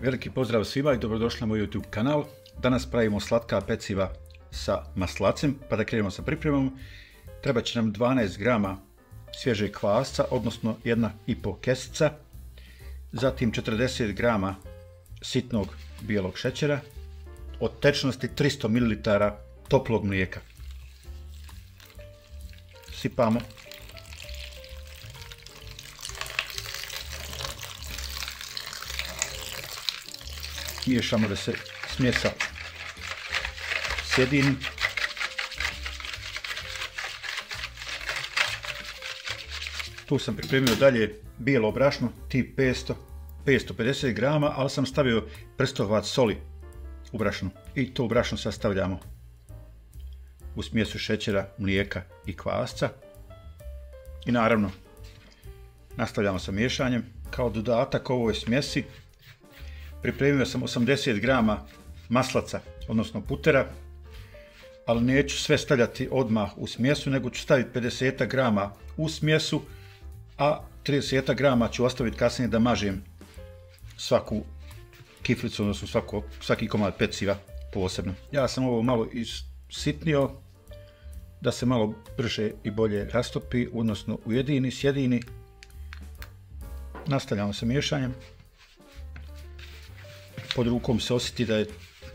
Veliki pozdrav svima i dobrodošli na moj YouTube kanal. Danas pravimo slatka peciva sa maslacem, pa da krenemo sa pripremom. Treba će nam 12 grama svježeg kvasca, odnosno 1,5 kesica. Zatim 40 grama sitnog bijelog šećera, od tečnosti 300 ml toplog mlijeka. Sipamo. Miješamo da se smjesa sjedini. Tu sam pripremio dalje bijelo brašno tip 550 grama, ali sam stavio prstovac soli u brašnu. I to brašno sad stavljamo u smjesu šećera, mlijeka i kvasca. I naravno nastavljamo sa miješanjem. Kao dodatak ovoj smjesi pripremio sam 80 grama maslaca, odnosno putera, ali neću sve stavljati odmah u smjesu, nego ću staviti 50 grama u smjesu, a 30 grama ću ostaviti kasnije da mažem svaku kiflicu, odnosno svaki komad peciva posebno. Ja sam ovo malo isitnio da se malo brže i bolje rastopi, odnosno ujedini, sjedini. Nastavljamo sa miješanjem. Pod rukom se osjeti da je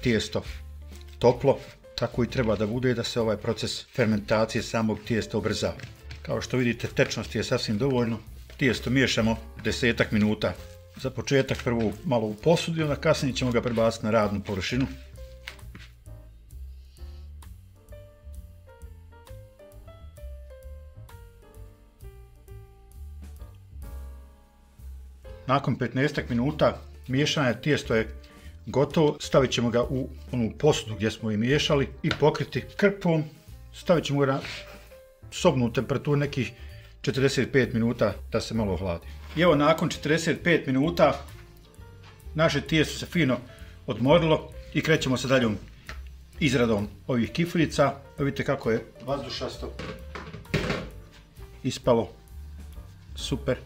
tijesto toplo, tako i treba da bude, da se ovaj proces fermentacije samog tijesta ubrza. Kao što vidite, tečnosti je sasvim dovoljno. Tijesto miješamo 10 minuta. Za početak prvo malo u posudi, onda kasnije ćemo ga prebaciti na radnu površinu. Nakon 15 minuta miješanja tijesto je gotovo. Stavit ćemo ga u onu posudu gdje smo i miješali i pokriti krpom. Stavit ćemo ga na sobnu temperaturu nekih 45 minuta da se malo ohladi. I evo, nakon 45 minuta naše tijesto se fino odmorilo i krećemo sa daljom izradom ovih kiflica. Vidite kako je vazdušasto ispalo. Super.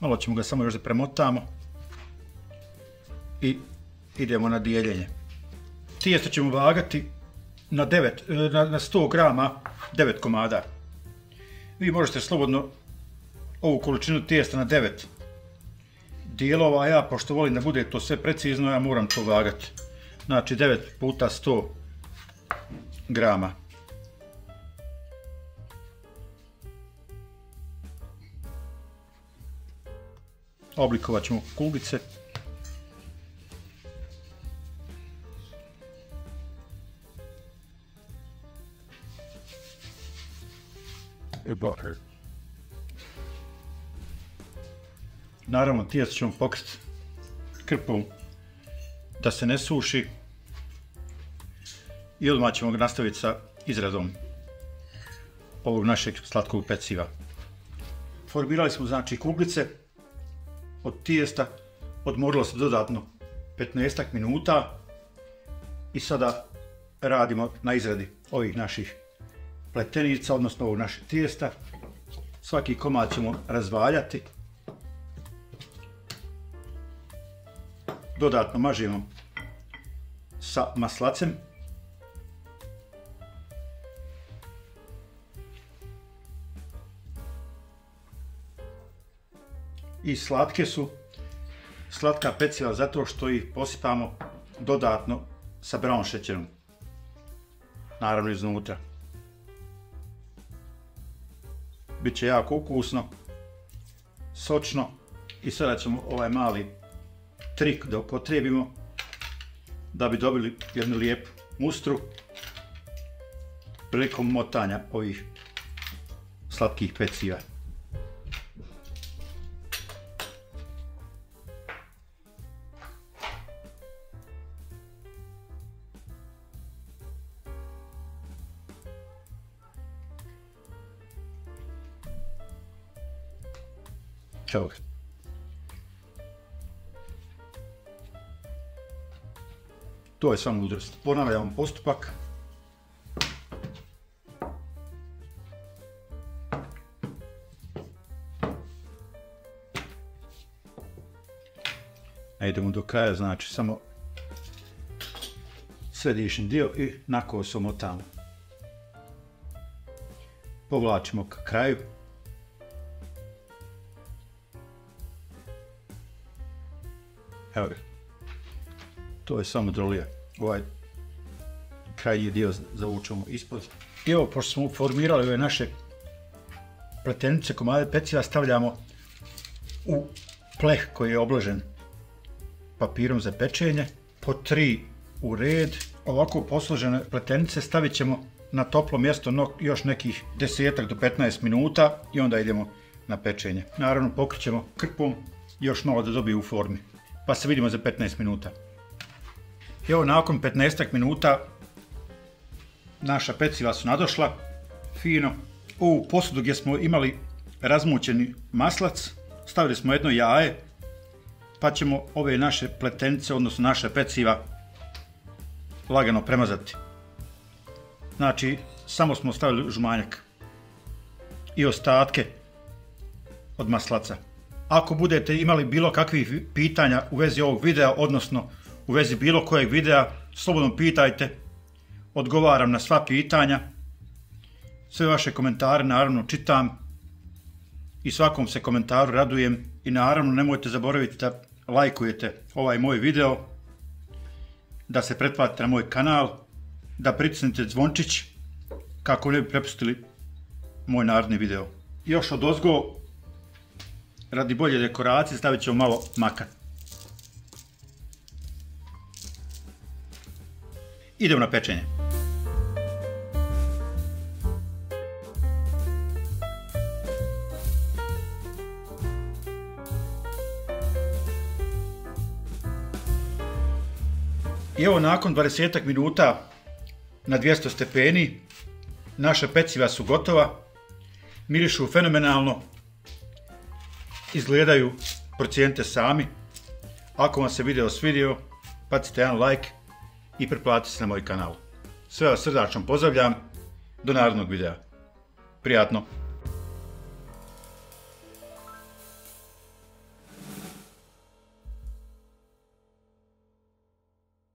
Malo ćemo ga samo još da premotamo i idemo na dijeljenje. Tijesto ćemo vagati na 100 grama 9 komada. Vi možete slobodno ovu količinu tijesta na 9 dijelova, a ja, pošto volim da bude to sve precizno, ja moram to vagati. Znači 9 puta 100 grama. Oblikovat ćemo kuglice. Naravno, tijesto ćemo pokriti krpom da se ne suši i odmah ćemo ga nastaviti sa izradom ovog našeg slatkog peciva. Formirali smo znači kuglice od tijesta, odmorilo se dodatno 15 minuta i sada radimo na izradi ovih naših pletenica, odnosno ovog našeg tijesta. Svaki komad ćemo razvaljati. Dodatno mažemo sa maslacem. I slatke su slatka peciva zato što ih posipamo dodatno sa brown šećerom. Naravno iznutra. Biće jako ukusno, sočno i sada ćemo ovaj mali trik da upotrijebimo da bi dobili jednu lijepu mustru prilikom motanja ovih slatkih peciva. Evo ga. To je samo mudrost. Ponavljamo postupak. Ne idemo do kraja, znači samo središnji dio i na kosu omotamo. Povlačimo ka kraju. Evo ga. To je samo drolija. Ovaj krajnji dio zavučemo ispod. I evo, pošto smo formirali ove naše pletenice, komade peciva stavljamo u pleh koji je obložen papirom za pečenje. Po 3 u red. Ovako posložene pletenice stavit ćemo na toplo mjesto još nekih 10 do 15 minuta i onda idemo na pečenje. Naravno pokrićemo krpom još malo da dobije u formi. Pa se vidimo za 15 minuta. I evo, nakon 15 minuta naša peciva su nadošla fino. U posudu gdje smo imali razmućeni maslac stavili smo jedno jaje, pa ćemo ove naše pletenice, odnosno naše peciva, lagano premazati. Znači, samo smo stavili žumanjak i ostatke od maslaca. Ako budete imali bilo kakvih pitanja u vezi ovog videa, odnosno u vezi bilo kojeg videa, slobodno pitajte, odgovaram na sva pitanja. Sve vaše komentare naravno čitam i svakom se komentaru radujem i naravno nemojte zaboraviti da lajkujete ovaj moj video, da se pretplatite na moj kanal, da pritisnete zvončić kako ne bi prepustili moj naredni video. Još odozgo, radi bolje dekoracije, stavit ćemo malo maka. Idemo na pečenje. I evo, nakon 20 minuta na 200 stepeni naša peciva su gotova, mirišu fenomenalno, izgledaju, procijenite sami. Ako vam se video svidio, bacite jedan like i pretplatite se na moj kanal. Sve vas srdačno pozdravljam, do narednog videa. Prijatno!